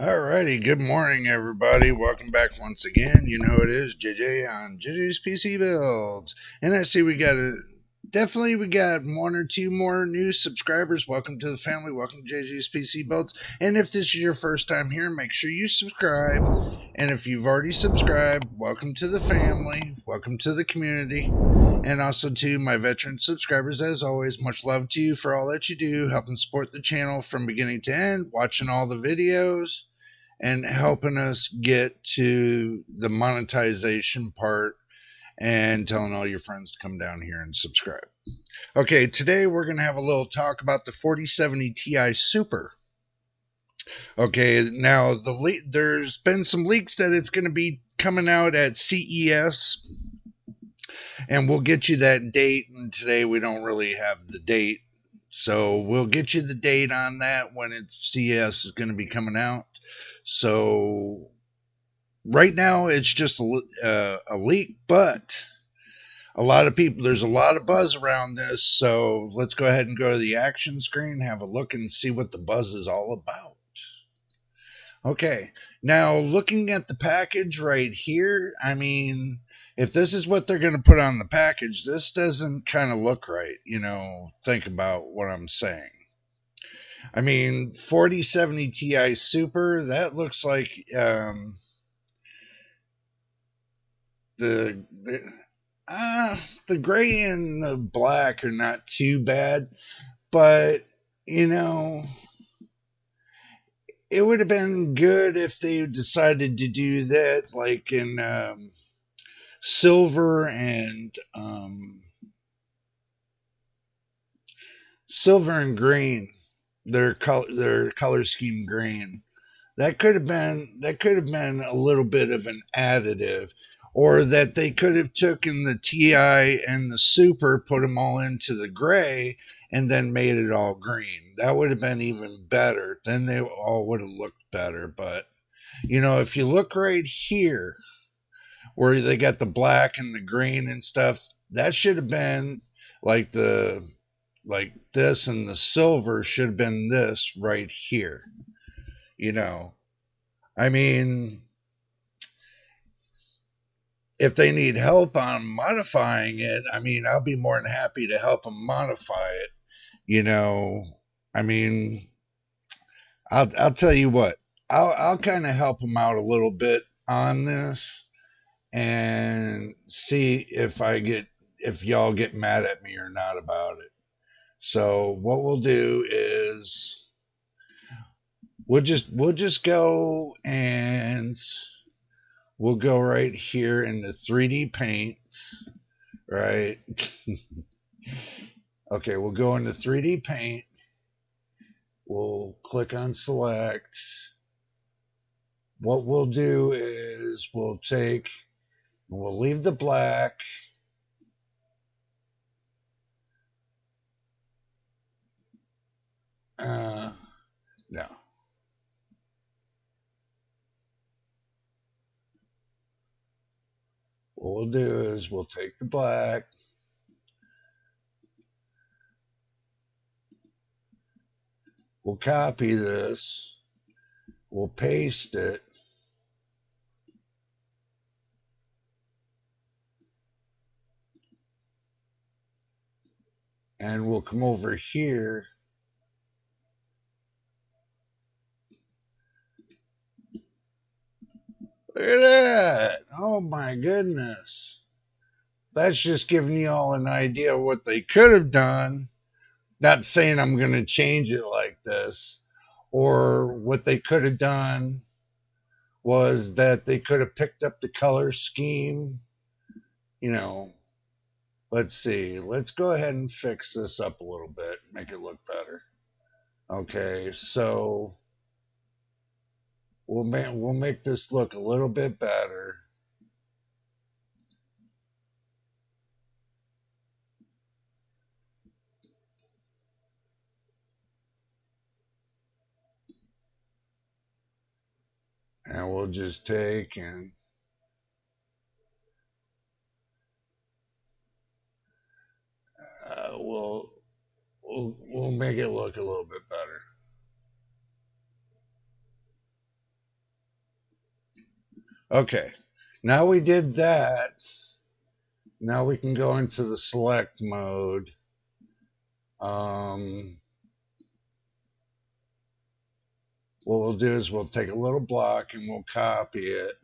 Alrighty, good morning, everybody. Welcome back once again. You know it is JJ on JJ's PC Builds, and I see we got one or two more new subscribers. Welcome to the family. Welcome to JJ's PC Builds. And if this is your first time here, make sure you subscribe. And if you've already subscribed, welcome to the family. Welcome to the community. And also to my veteran subscribers, as always, much love to you for all that you do, helping support the channel from beginning to end, watching all the videos and helping us get to the monetization part and telling all your friends to come down here and subscribe. Okay, today we're going to have a little talk about the 4070 Ti Super. Okay, now there's been some leaks that it's going to be coming out at CES, and we'll get you that date. And today we don't really have the date, so we'll get you the date on that when CES is going to be coming out. So right now it's just a leak, but there's a lot of buzz around this. So let's go ahead and go to the action screen, have a look and see what the buzz is all about. Okay, now looking at the package right here, I mean, if this is what they're going to put on the package, this doesn't kind of look right. Think about what I'm saying. I mean, 4070 Ti Super, that looks like the the gray and the black are not too bad, but you know, it would have been good if they decided to do that, like in silver and green. Their color scheme green. That could have been a little bit of an additive, or that they could have taken the Ti and the Super, put them all into the gray, and then made it all green. That would have been even better. Then they all would have looked better. But if you look right here, where they got the black and the green and stuff, that should have been like this, and the silver should have been this right here. You know, I mean, if they need help on modifying it, I mean, I'll be more than happy to help them modify it. You know, I mean, I'll tell you what, I'll kind of help them out a little bit on this and see if y'all get mad at me or not about it. So what we'll do is we'll just go and we'll go right here in the 3D paint, right? Okay, we'll go into 3D paint. We'll click on select. What we'll do is we'll leave the black. No. What we'll do is we'll take the black. We'll copy this. We'll paste it. And we'll come over here. Look at that. Oh my goodness. That's just giving you all an idea of what they could have done. Not saying I'm going to change it like this. Or what they could have done was that they could have picked up the color scheme. Let's see. Let's go ahead and fix this up a little bit, make it look better. Okay, so we'll make this look a little bit better. And we'll just take and we'll make it look a little bit better. Okay, now we did that. Now we can go into the select mode. What we'll do is we'll take a little block and we'll copy it.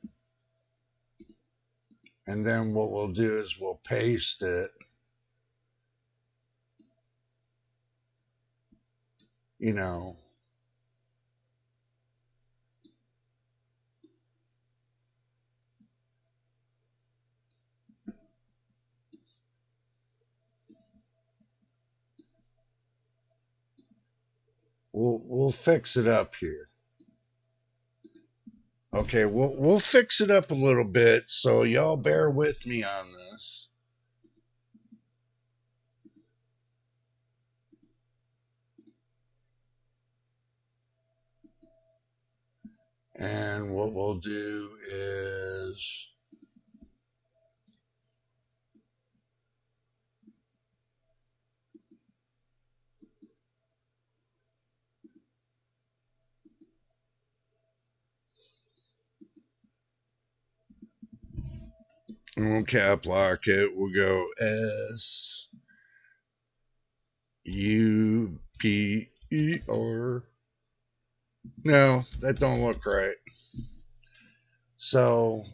And then what we'll do is we'll paste it. You know, we'll fix it up here. Okay, we'll fix it up a little bit, so y'all bear with me on this. And what we'll do is we'll cap lock it. We'll go SUPER. No, that don't look right. So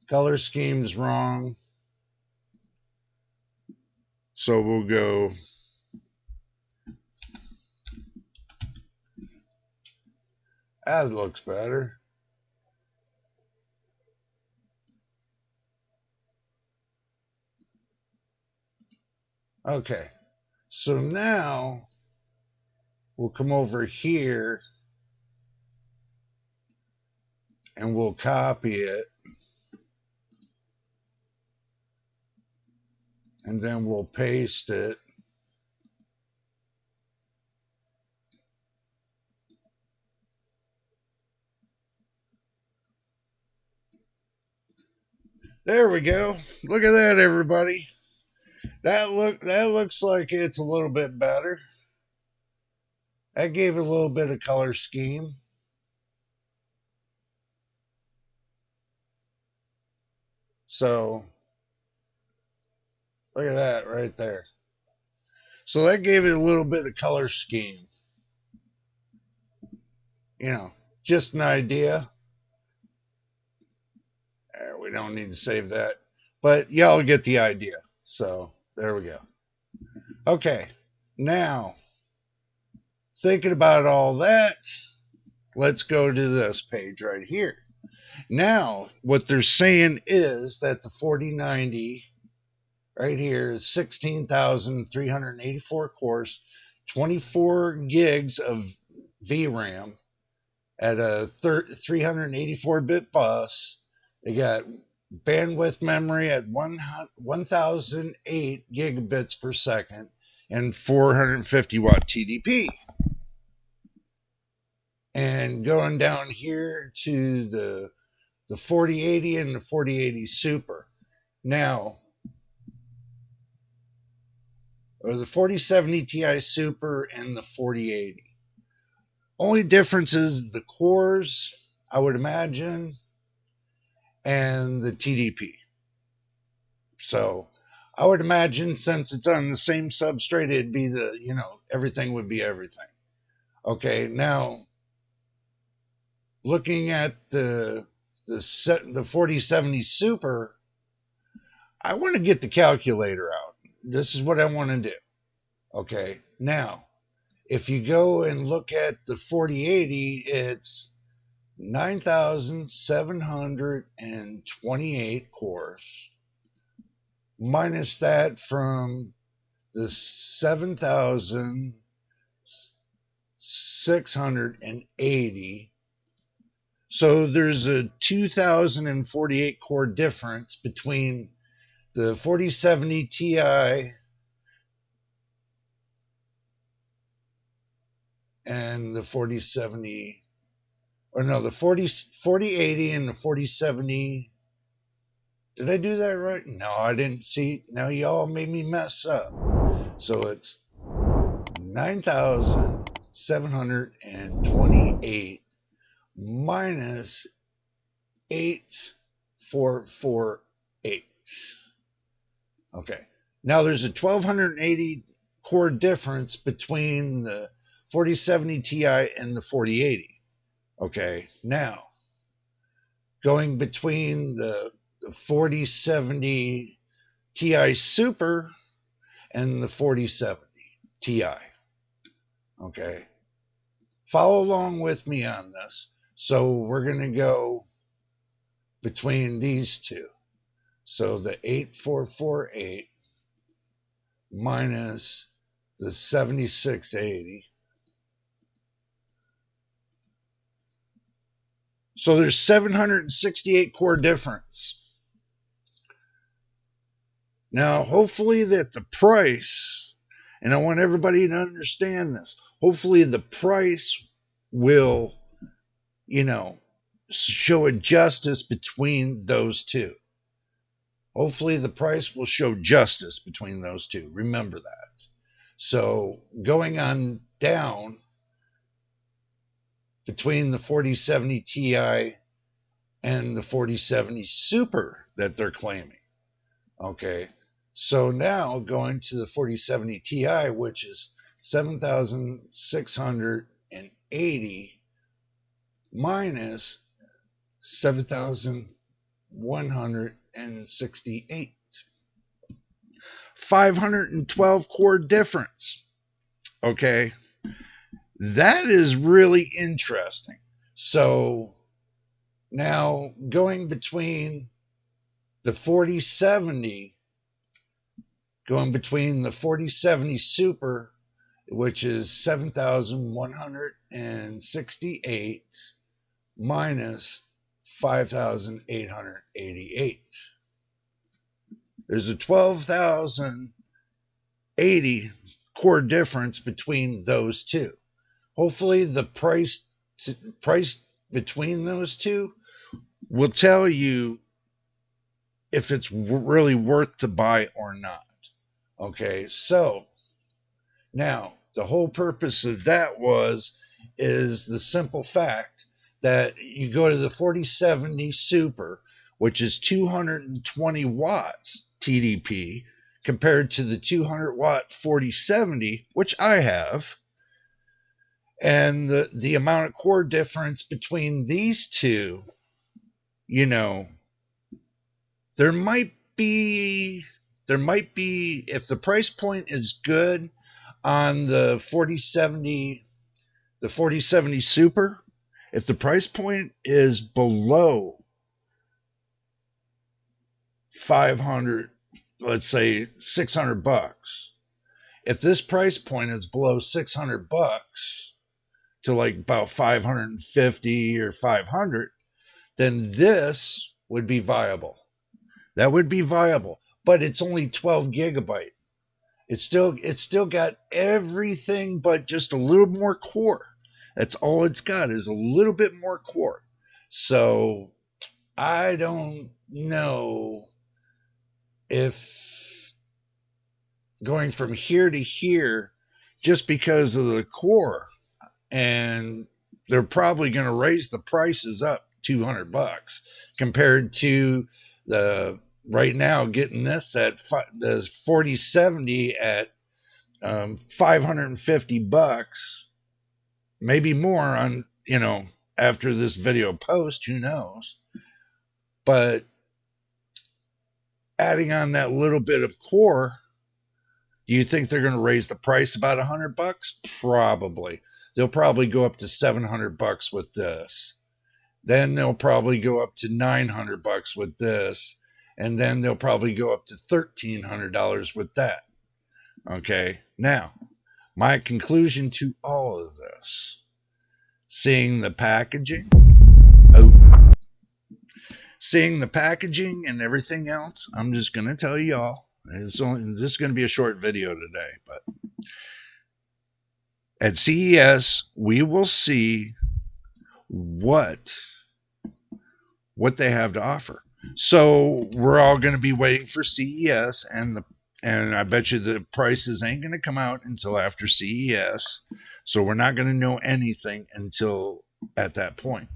color scheme's wrong. So we'll go that looks better. Okay. So now we'll come over here and we'll copy it. And then we'll paste it. There we go. Look at that, everybody. That looks like it's a little bit better. That gave it a little bit of color scheme. So look at that right there. So that gave it a little bit of color scheme. You know, just an idea. We don't need to save that. But y'all get the idea. So there we go. Okay. Now, thinking about all that, let's go to this page right here. Now, what they're saying is that the 4090 right here is 16,384 cores, 24 gigs of VRAM at a 384-bit bus. They got bandwidth memory at 1,008 gigabits per second and 450 watt TDP. And going down here to the 4080 and the 4080 Super. Now, or the 4070 Ti Super and the 4080. Only difference is the cores, I would imagine, and the TDP. So I would imagine since it's on the same substrate, it'd be everything would be everything. Okay, now looking at the 4070 Super, I want to get the calculator out. This is what I want to do. Okay, now if you go and look at the 4080, it's 9,728 cores, minus that from the 7,680. So there's a 2,048 core difference between the 4070 Ti and the 4070, or no, the 4080 and the 4070. Did I do that right? No, I didn't. See, now y'all made me mess up. So it's 9,728 minus 8448. Okay. Now there's a 1280 core difference between the 4070 Ti and the 4080. Okay. Now, going between the 4070 Ti Super and the 4070 Ti. Okay. Follow along with me on this. So we're going to go between these two. So the 8448 minus the 7680. So there's 768 core difference. Now, hopefully that the price, and I want everybody to understand this, hopefully the price will, show a justice between those two. Hopefully the price will show justice between those two. Remember that. So going on down between the 4070 Ti and the 4070 Super that they're claiming. Okay. So now going to the 4070 Ti, which is 7,680 minus 7,168. 512 core difference. Okay. That is really interesting. So now going between the 4070, going between the 4070 Super, which is 7,168 minus 5,888. There's a 12,080 core difference between those two. Hopefully the price between those two will tell you if it's really worth to buy or not. Okay, so now the whole purpose of that is the simple fact that you go to the 4070 Super, which is 220 watts TDP, compared to the 200 watt 4070, which I have. And the amount of core difference between these two, there might be, if the price point is good on the 4070 Super, if the price point is below 500, let's say $600, if this price point is below $600 to like about 550 or 500, then this would be viable. That would be viable, but it's only 12 gigabyte. It's still got everything but just a little more core. That's all it's got, is a little bit more core. So I don't know if going from here to here, just because of the core, and they're probably going to raise the prices up $200 compared to the right now getting this at the 4070 at $550, maybe more on, after this video post, who knows. But adding on that little bit of core, do you think they're going to raise the price about $100? Probably. They'll probably go up to $700 with this. Then they'll probably go up to $900 with this. And then they'll probably go up to $1,300 with that. Okay. Now, my conclusion to all of this, seeing the packaging, seeing the packaging and everything else, I'm just going to tell y'all, this is going to be a short video today, but at CES, we will see what they have to offer. So we're all going to be waiting for CES, and I bet you the prices ain't going to come out until after CES. So we're not going to know anything until at that point.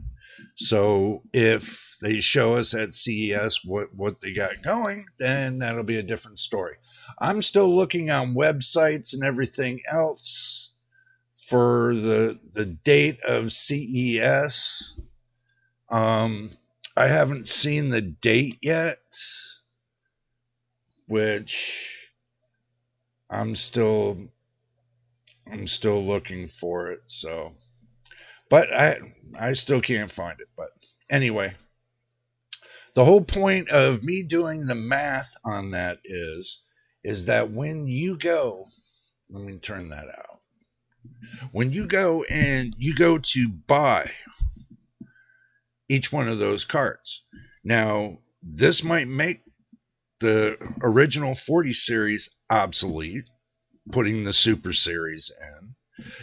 So if they show us at CES what they got going, then that'll be a different story. I'm still looking on websites and everything else for the date of CES. Um, I haven't seen the date yet, which I'm still looking for it. So, but I still can't find it. But anyway, the whole point of me doing the math on that is that when you go, let me turn that out. When you go and you go to buy each one of those cards, now this might make the original 40 series obsolete, putting the Super Series in.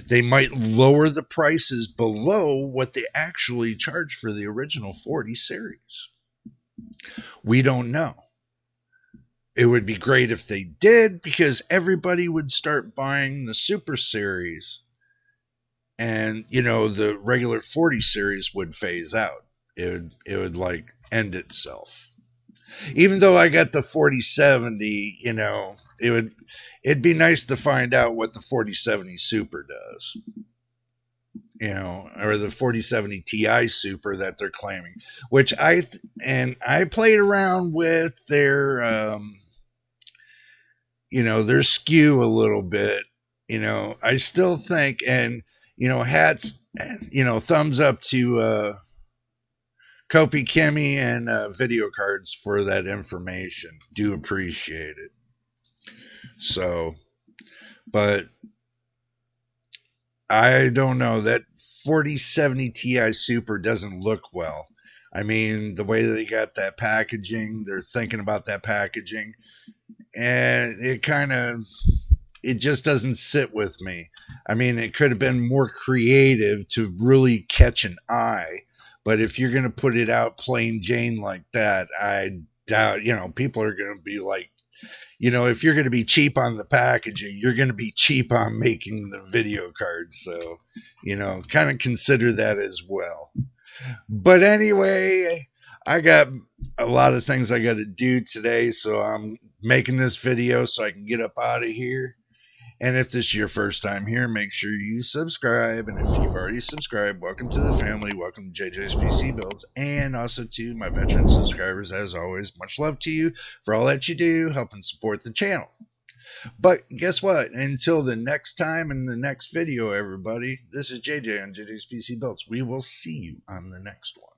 They might lower the prices below what they actually charge for the original 40 series. We don't know. It would be great if they did, because everybody would start buying the Super Series, and the regular 40 series would phase out. It would like end itself. Even though I got the 4070, it'd be nice to find out what the 4070 Super does. Or the 4070 Ti Super that they're claiming, which I played around with their their SKU a little bit. I still think, and hats, thumbs up to Kopi Kimmy and Video Cards for that information. Do appreciate it. So, but I don't know, that 4070 Ti Super doesn't look well. I mean, the way they got that packaging, they're thinking about that packaging, and it just doesn't sit with me. I mean, it could have been more creative to really catch an eye, but if you're going to put it out plain Jane like that, I doubt, people are going to be like, if you're going to be cheap on the packaging, you're going to be cheap on making the video cards. So, kind of consider that as well. But anyway, I got a lot of things I got to do today, so I'm making this video so I can get up out of here. And if this is your first time here, make sure you subscribe. And if you've already subscribed, welcome to the family. Welcome to JJ's PC Builds. And also to my veteran subscribers, as always, much love to you for all that you do, helping support the channel. But guess what? Until the next time in the next video, everybody, this is JJ on JJ's PC Builds. We will see you on the next one.